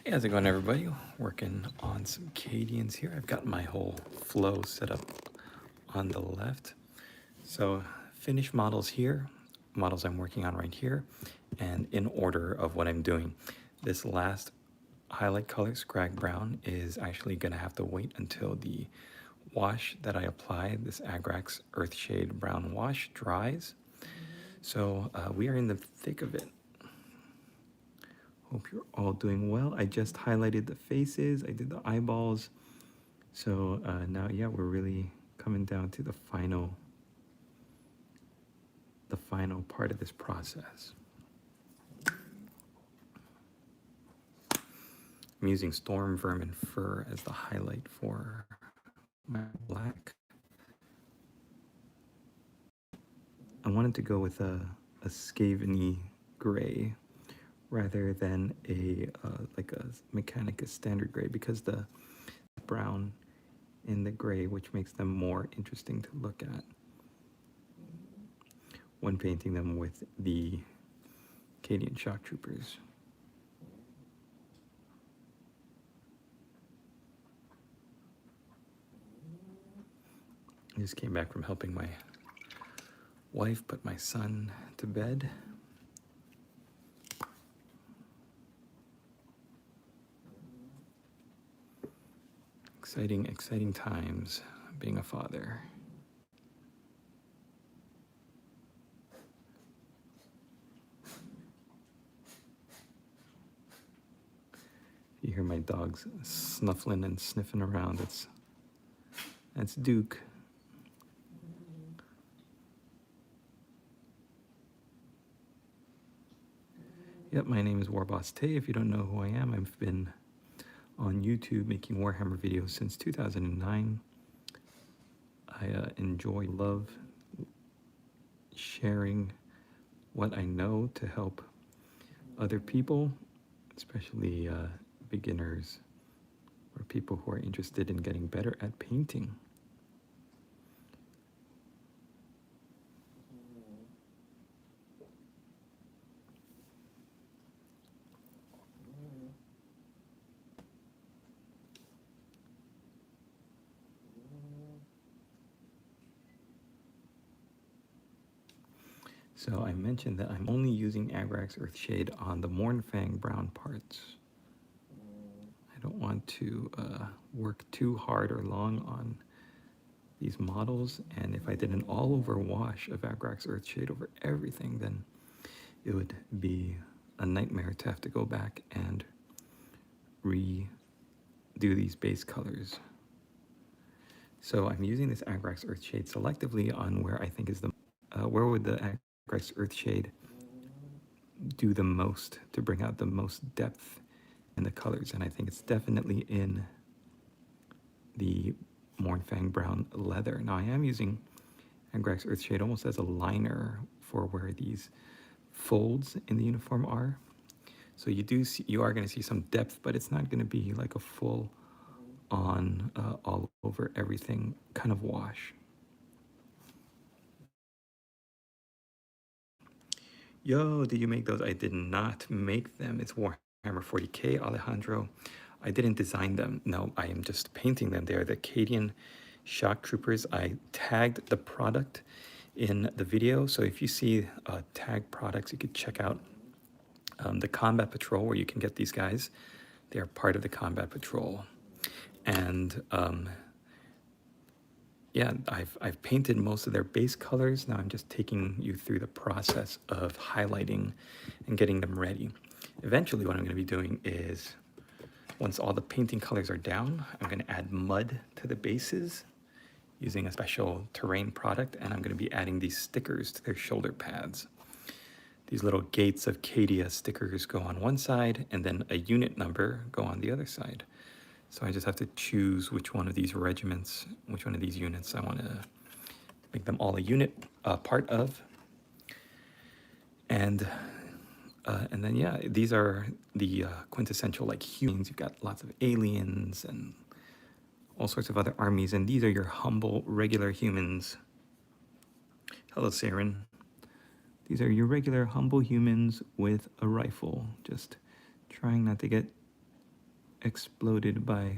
Hey, how's it going, everybody? Working on some Cadians here. I've got my whole flow set up on the left. So finished models here, models I'm working on right here, and in order of what I'm doing. This last highlight color, Scrag Brown, is actually going to have to wait until the wash that I apply, this Agrax Earthshade Brown wash, dries. So we are in the thick of it. Hope you're all doing well. I just highlighted the faces, I did the eyeballs. So now, yeah, we're really coming down to the final part of this process. I'm using Storm Vermin Fur as the highlight for my black. I wanted to go with a Scaveny gray rather than like a Mechanicus standard gray, because the brown and the gray, which makes them more interesting to look at when painting them with the Cadian Shock Troopers. I just came back from helping my wife put my son to bed. Exciting times being a father. You hear my dogs snuffling and sniffing around. That's Duke. Yep, my name is WarbossTae. If you don't know who I am, I've been on YouTube making Warhammer videos since 2009. I love sharing what I know to help other people, especially beginners or people who are interested in getting better at painting. So I mentioned that I'm only using Agrax Earthshade on the Mournfang brown parts. I don't want to work too hard or long on these models, and if I did an all-over wash of Agrax Earthshade over everything, then it would be a nightmare to have to go back and redo these base colors. So I'm using this Agrax Earthshade selectively on where I think is where would the Agrax Earthshade do the most to bring out the most depth in the colors, and I think it's definitely in the Mournfang Brown leather. Now I am using Agrax Earthshade almost as a liner for where these folds in the uniform are. So you are going to see some depth, but it's not going to be like a full on all over everything kind of wash. Yo, did you make those? I did not make them. It's Warhammer 40K, Alejandro. I didn't design them. No, I am just painting them. They are the Cadian Shock Troopers. I tagged the product in the video. So if you see tag products, you could check out the Combat Patrol, where you can get these guys. They are part of the Combat Patrol. And yeah, I've painted most of their base colors. Now I'm just taking you through the process of highlighting and getting them ready. Eventually what I'm going to be doing is, once all the painting colors are down, I'm going to add mud to the bases using a special terrain product, and I'm going to be adding these stickers to their shoulder pads. These little Gates of Cadia stickers go on one side, and then a unit number go on the other side. So I just have to choose which one of these regiments, which one of these units I want to make them all a unit part of. And then, yeah, these are the quintessential, like, humans. You've got lots of aliens and all sorts of other armies, and these are your humble, regular humans. Hello, Saren. These are your regular, humble humans with a rifle, just trying not to get exploded by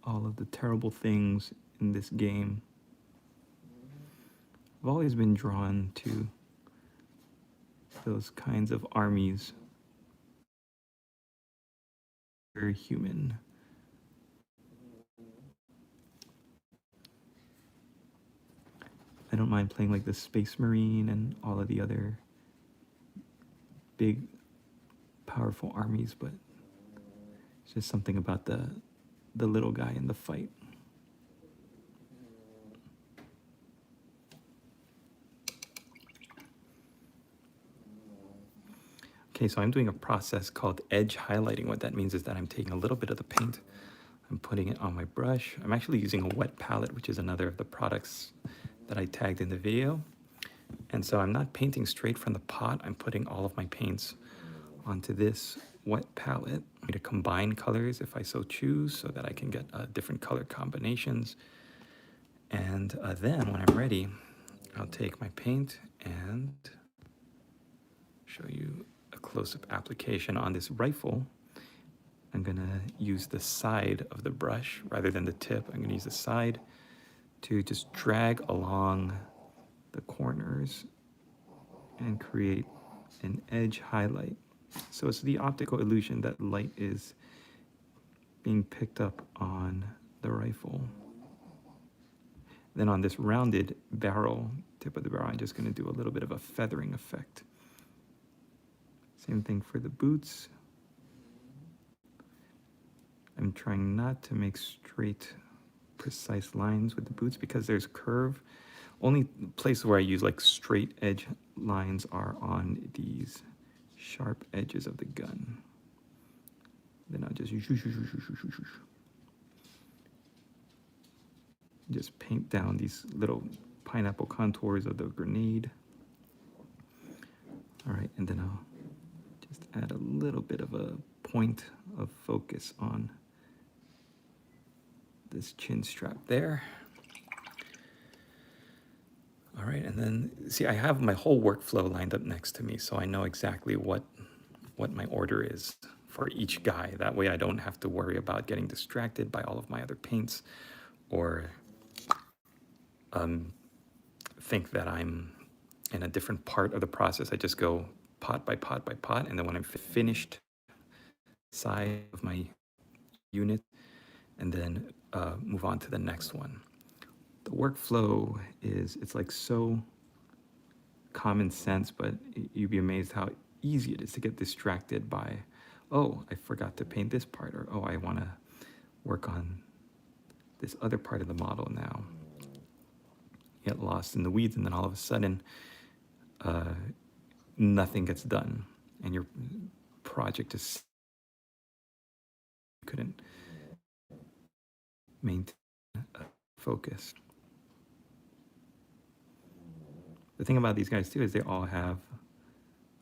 all of the terrible things in this game. I've always been drawn to those kinds of armies. Very human. I don't mind playing like the Space Marine and all of the other big, powerful armies, but it's just something about the little guy in the fight. Okay, so I'm doing a process called edge highlighting. What that means is that I'm taking a little bit of the paint, I'm putting it on my brush. I'm actually using a wet palette, which is another of the products that I tagged in the video. And so I'm not painting straight from the pot. I'm putting all of my paints onto this wet palette. I'm going to combine colors if I so choose so that I can get different color combinations. And then when I'm ready, I'll take my paint and show you a close-up application on this rifle. I'm gonna use the side of the brush rather than the tip. I'm gonna use the side to just drag along the corners and create an edge highlight. So it's the optical illusion that light is being picked up on the rifle. Then on this rounded barrel, tip of the barrel, I'm just gonna do a little bit of a feathering effect. Same thing for the boots. I'm trying not to make straight, precise lines with the boots because there's curve. Only places where I use like straight edge lines are on these sharp edges of the gun. Then I'll just paint down these little pineapple contours of the grenade. All right, and then I'll just add a little bit of a point of focus on this chin strap there. All right, and then see, I have my whole workflow lined up next to me, so I know exactly what my order is for each guy. That way I don't have to worry about getting distracted by all of my other paints or think that I'm in a different part of the process. I just go pot by pot by pot, and then when I'm finished side of my unit, and then move on to the next one. The workflow it's like so common sense, but you'd be amazed how easy it is to get distracted by, oh, I forgot to paint this part, or oh, I want to work on this other part of the model now. Get lost in the weeds, and then all of a sudden, nothing gets done, and your project is couldn't maintain focus. The thing about these guys too is they all have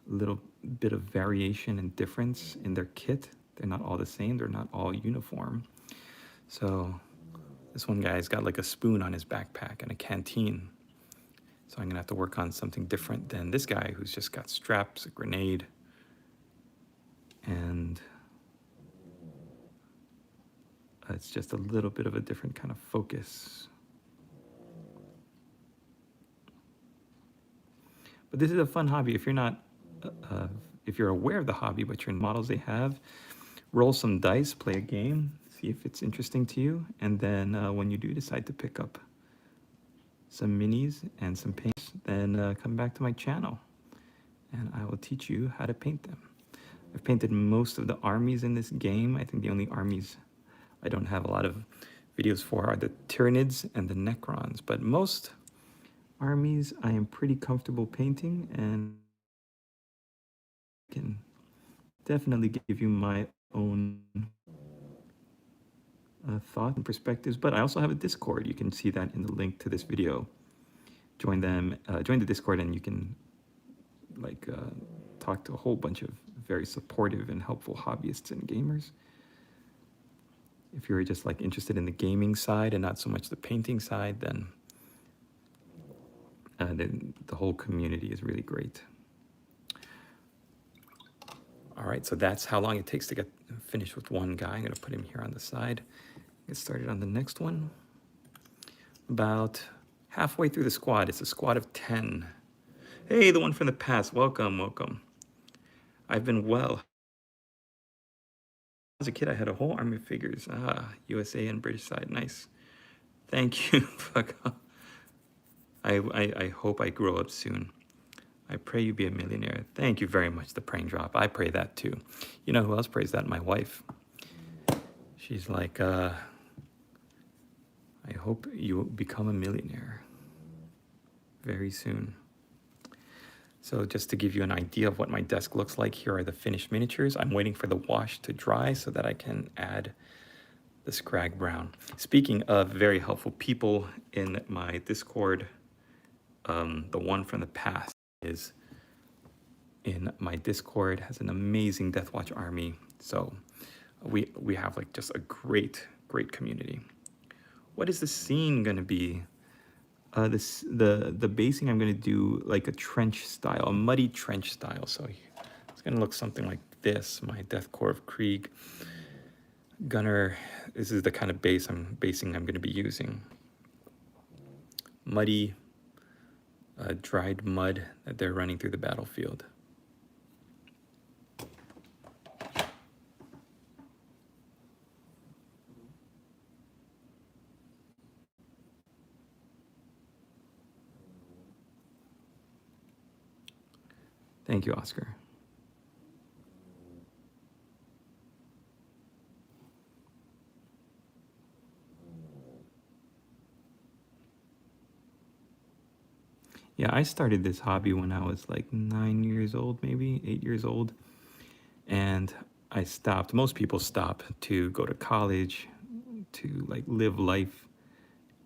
a little bit of variation and difference in their kit. They're not all the same. They're not all uniform. So this one guy's got like a spoon on his backpack and a canteen. So I'm gonna have to work on something different than this guy who's just got straps, a grenade, and it's just a little bit of a different kind of focus. But this is a fun hobby. If you're not, if you're aware of the hobby, but you're in models they have, roll some dice, play a game, see if it's interesting to you. And then when you do decide to pick up some minis and some paints, then come back to my channel and I will teach you how to paint them. I've painted most of the armies in this game. I think the only armies I don't have a lot of videos for are the Tyranids and the Necrons, but most armies I am pretty comfortable painting and can definitely give you my own thoughts and perspectives. But I also have a Discord. You can see that in the link to this video. Join the Discord, and you can talk to a whole bunch of very supportive and helpful hobbyists and gamers. If you're just like interested in the gaming side and not so much the painting side, then the whole community is really great. All right, so that's how long it takes to get finished with one guy. I'm gonna put him here on the side. Get started on the next one. About halfway through the squad. It's a squad of 10. Hey, the one from the past. Welcome, welcome. I've been well. As a kid, I had a whole army of figures. USA and British side. Nice. Thank you. Fuck off. I hope I grow up soon. I pray you be a millionaire. Thank you very much, the praying drop. I pray that too. You know who else prays that? My wife. She's like, I hope you become a millionaire very soon. So just to give you an idea of what my desk looks like, here are the finished miniatures. I'm waiting for the wash to dry so that I can add the Scrag Brown. Speaking of very helpful people in my Discord, the one from the past is in my Discord, has an amazing Deathwatch army. So we have like just a great community. What is the scene gonna be? The basing I'm gonna do like a trench style, a muddy trench style. So it's gonna look something like this. My Death Corps of Krieg gunner. This is the kind of basing I'm gonna be using. Muddy, dried mud that they're running through the battlefield. Thank you, Oscar. Yeah, I started this hobby when I was like 9 years old, maybe 8 years old. And I stopped. Most people stop to go to college, to like live life.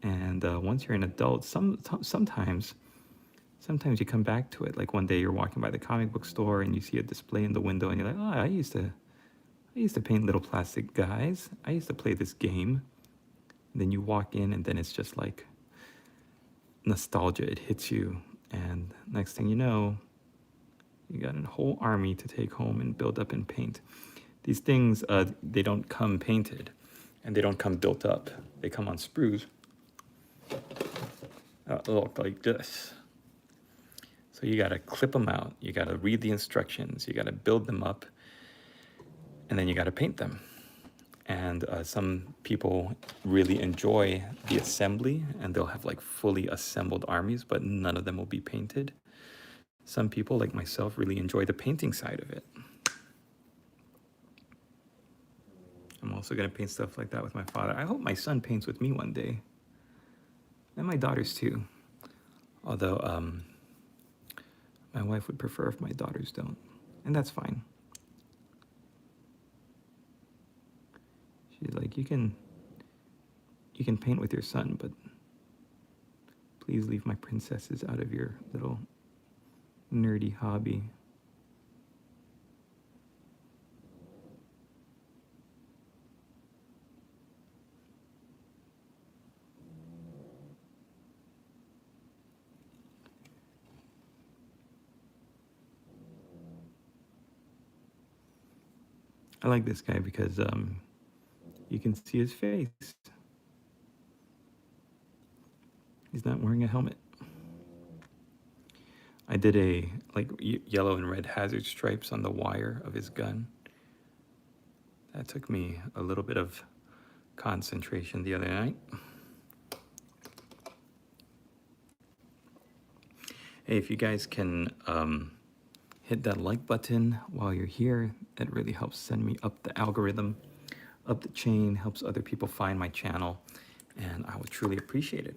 And once you're an adult, sometimes you come back to it. Like one day you're walking by the comic book store and you see a display in the window and you're like, oh, I used to paint little plastic guys. I used to play this game. And then you walk in and then it's just like nostalgia. It hits you. And next thing you know, you got a whole army to take home and build up and paint. These things, they don't come painted and they don't come built up. They come on sprues. Look like this. So you gotta clip them out. You gotta read the instructions. You gotta build them up. And then you gotta paint them. And some people really enjoy the assembly and they'll have like fully assembled armies, but none of them will be painted. Some people, like myself, really enjoy the painting side of it. I'm also gonna paint stuff like that with my father. I hope my son paints with me one day. And my daughters too. Although my wife would prefer if my daughters don't. And that's fine. She's like, you can paint with your son, but please leave my princesses out of your little nerdy hobby. I like this guy because you can see his face. He's not wearing a helmet. I did a like yellow and red hazard stripes on the wire of his gun. That took me a little bit of concentration the other night. Hey, if you guys can hit that like button while you're here, that really helps send me up the algorithm, up the chain, helps other people find my channel, and I would truly appreciate it.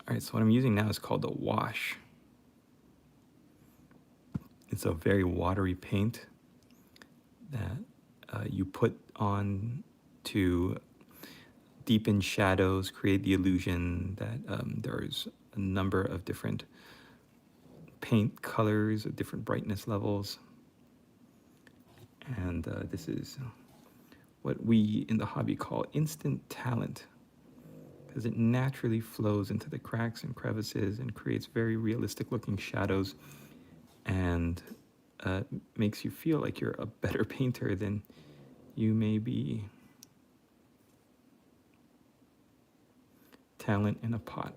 All right, so what I'm using now is called the wash. It's a very watery paint that you put on to deepen shadows, create the illusion that there's a number of different paint colors, different brightness levels. And this is what we in the hobby call instant talent. because it naturally flows into the cracks and crevices and creates very realistic looking shadows, and makes you feel like you're a better painter than you may be. Talent in a pot.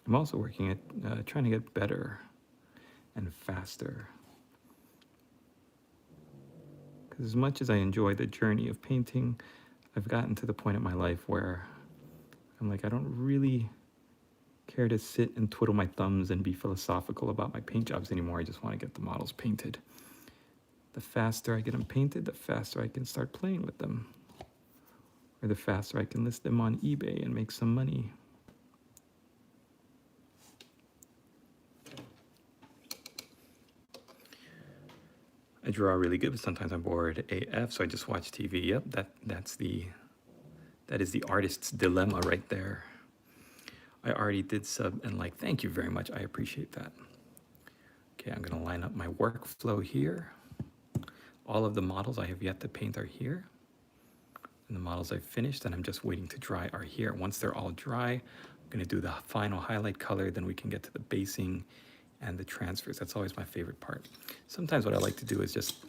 I'm also working at trying to get better and faster. Because as much as I enjoy the journey of painting, I've gotten to the point in my life where I'm like, I don't really care to sit and twiddle my thumbs and be philosophical about my paint jobs anymore. I just want to get the models painted. The faster I get them painted, the faster I can start playing with them. Or the faster I can list them on eBay and make some money. I draw really good, but sometimes I'm bored AF, so I just watch TV. Yep, that is the artist's dilemma right there. I already did sub and like, thank you very much. I appreciate that. Okay, I'm gonna line up my workflow here. All of the models I have yet to paint are here. And the models I've finished and I'm just waiting to dry are here. Once they're all dry, I'm gonna do the final highlight color, then we can get to the basing and the transfers. That's always my favorite part. Sometimes what I like to do is just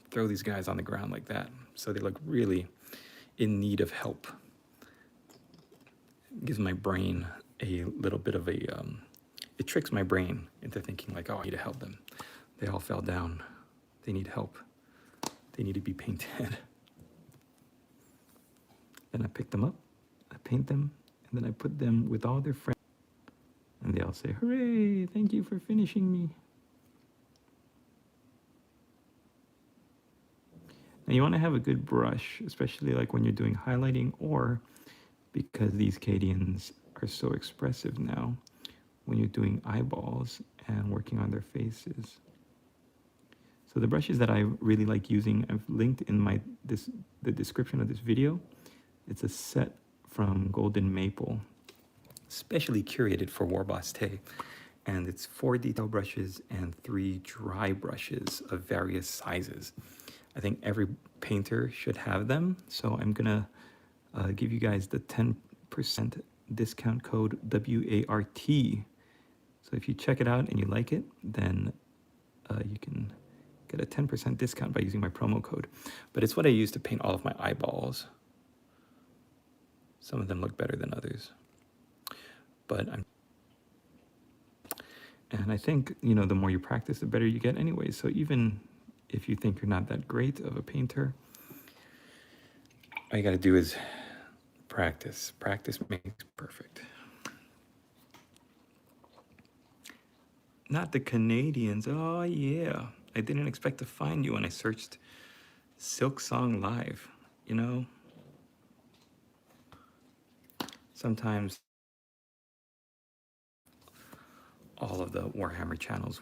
throw these guys on the ground like that so they look really in need of help. It gives my brain a little bit of a, it tricks my brain into thinking like, oh, I need to help them. They all fell down. They need help. They need to be painted. Then I pick them up, I paint them, and then I put them with all their friends. And they all say, hooray, thank you for finishing me. Now you want to have a good brush, especially like when you're doing highlighting, or because these Cadians are so expressive now, when you're doing eyeballs and working on their faces. So the brushes that I really like using, I've linked in the description of this video. It's a set from Golden Maple, specially curated for WarbossTae, and it's 4 detail brushes and 3 dry brushes of various sizes. I think every painter should have them, so I'm gonna give you guys the 10% discount code WART. So if you check it out and you like it, then you can get a 10% discount by using my promo code. But it's what I use to paint all of my eyeballs. Some of them look better than others. And I think, you know, the more you practice, the better you get anyway. So even if you think you're not that great of a painter, all you gotta do is practice. Practice makes perfect. Not the Canadians. Oh yeah. I didn't expect to find you when I searched Silk Song Live, you know? Sometimes all of the Warhammer channels we